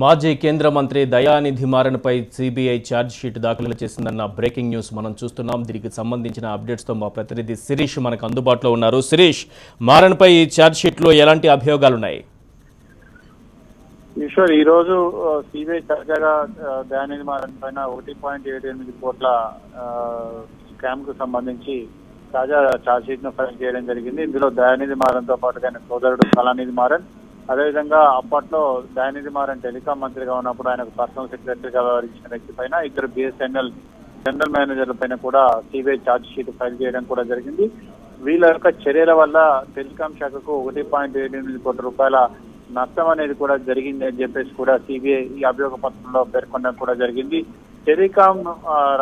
మాజీ కేంద్ర మంత్రి దయానిధి మారన్పై సిబిఐ ఛార్జ్ షీట్ దాఖలు చేసిందన్న బ్రేకింగ్ న్యూస్ మనం చూస్తున్నాం. దీనికి సంబంధించిన అప్డేట్స్తో మా ప్రతినిధి శిరీష్ మనకు అందుబాటులో ఉన్నారు. శిరీష్, మారన్పై ఈ ఛార్జ్ షీట్లో ఎలాంటి అభియోగాలున్నాయి? ఈశ్వర్, ఈ రోజు సిబిఐ తాజాగా దయానిధి మారన్ పైన 1.78 కోట్ల స్కామ్ కు సంబంధించి తాజా ఛార్జ్ షీట్ ను ఫైల్ చేయడం జరిగింది. ఇందులో దయానిధి మారన్ తో పాటు ఆయన సోదరుడు కళానిధి మారన్, అదేవిధంగా అప్పట్లో దయానిధి మారన్ టెలికాం మంత్రిగా ఉన్నప్పుడు ఆయనకు పర్సనల్ సెక్రటరీగా వ్యవహరించిన వ్యక్తి పైన, ఇద్దరు బిఎస్ఎన్ఎల్ జనరల్ మేనేజర్ల పైన కూడా సిబిఐ ఛార్జ్ షీట్ ఫైల్ చేయడం కూడా జరిగింది. వీళ్ళ యొక్క చర్యల వల్ల టెలికాం శాఖకు 1.78 కోట్ల రూపాయల నష్టం అనేది కూడా జరిగింది అని చెప్పేసి కూడా సిబిఐ ఈ అభియోగ పత్రంలో పేర్కొనడం కూడా జరిగింది. టెలికాం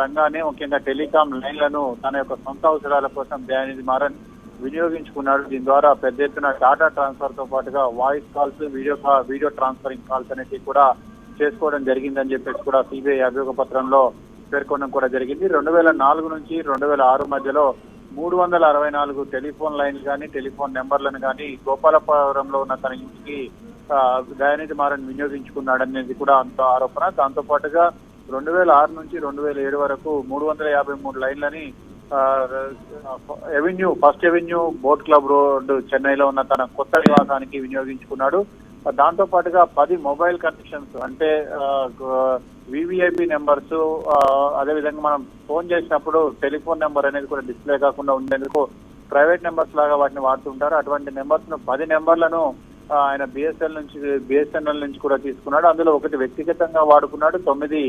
రంగాన్ని, ముఖ్యంగా టెలికాం లైన్లను తన యొక్క సొంత అవసరాల కోసం దయానిధి మారన్ వినియోగించుకున్నాడు. దీని ద్వారా పెద్ద ఎత్తున డాటా ట్రాన్స్ఫర్ తో పాటుగా voice calls, video transferring calls అనేది కూడా చేసుకోవడం జరిగిందని చెప్పేసి కూడా సిబిఐ అభియోగ పత్రంలో పేర్కొనడం కూడా జరిగింది. 2004 నుంచి 2006 మధ్యలో 364 టెలిఫోన్ లైన్లు కానీ, టెలిఫోన్ నెంబర్లను కానీ గోపాలపురంలో ఉన్న తన ఇంటికి దయానిధి మారన్ వినియోగించుకున్నాడనేది కూడా అంత ఆరోపణ. దాంతో పాటుగా 2006 నుంచి 2007 వరకు 353 లైన్లని first avenue boat club road చెన్నైలో ఉన్న తన కొత్త నివాసానికి వినియోగించుకున్నాడు. దాంతో పాటుగా 10 మొబైల్ కనెక్షన్స్, అంటే వివిఐపి నెంబర్స్, అదేవిధంగా మనం ఫోన్ చేసినప్పుడు టెలిఫోన్ నెంబర్ అనేది కూడా డిస్ప్లే కాకుండా ఉండేందుకు ప్రైవేట్ నెంబర్స్ లాగా వాటిని వాడుతుంటారు. అటువంటి నెంబర్స్ ను 10 నెంబర్లను ఆయన బిఎస్ఎన్ఎల్ నుంచి కూడా తీసుకున్నాడు. అందులో ఒకటి వ్యక్తిగతంగా వాడుకున్నాడు. 9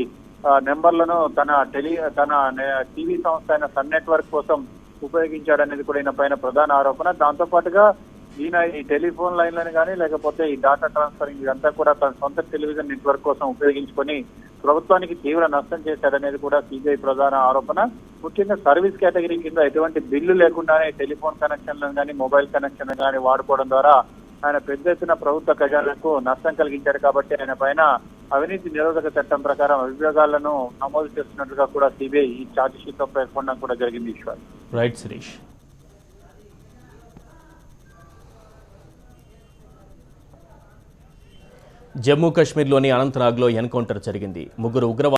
నెంబర్లను తన టీవీ సంస్థ అయిన సన్ నెట్వర్క్ కోసం ఉపయోగించాడనేది కూడా ఈయన పైన ప్రధాన ఆరోపణ. దాంతో పాటుగా ఈయన ఈ టెలిఫోన్ లైన్లను కానీ, లేకపోతే ఈ డాటా ట్రాన్స్ఫరింగ్ ఇదంతా కూడా తన సొంత టెలివిజన్ నెట్వర్క్ కోసం ఉపయోగించుకొని ప్రభుత్వానికి తీవ్ర నష్టం చేశాడనేది కూడా సిబిఐ ప్రధాన ఆరోపణ. ముఖ్యంగా సర్వీస్ కేటగిరీ కింద ఎటువంటి బిల్లు లేకుండానే టెలిఫోన్ కనెక్షన్లను కానీ, మొబైల్ కనెక్షన్లను కానీ వాడుకోవడం ద్వారా ఆయన పెద్ద ఎత్తున ప్రభుత్వ ఖజానాకు నష్టం కలిగించారు. కాబట్టి ఆయన పైన అవినీతి నిరోధక చట్టం ప్రకారం అభియోగాలను నమోదు చేస్తున్నట్లుగా కూడా సిబిఐ ఈ ఛార్జ్ షీట్ లో పేర్కొనడం కూడా జరిగింది. ఈశ్వర్, రైట్ శిరీష్. జమ్మూ కాశ్మీర్లోని అనంతనాగ్లో ఎన్కౌంటర్ జరిగింది. 3 ఉగ్రవాదులు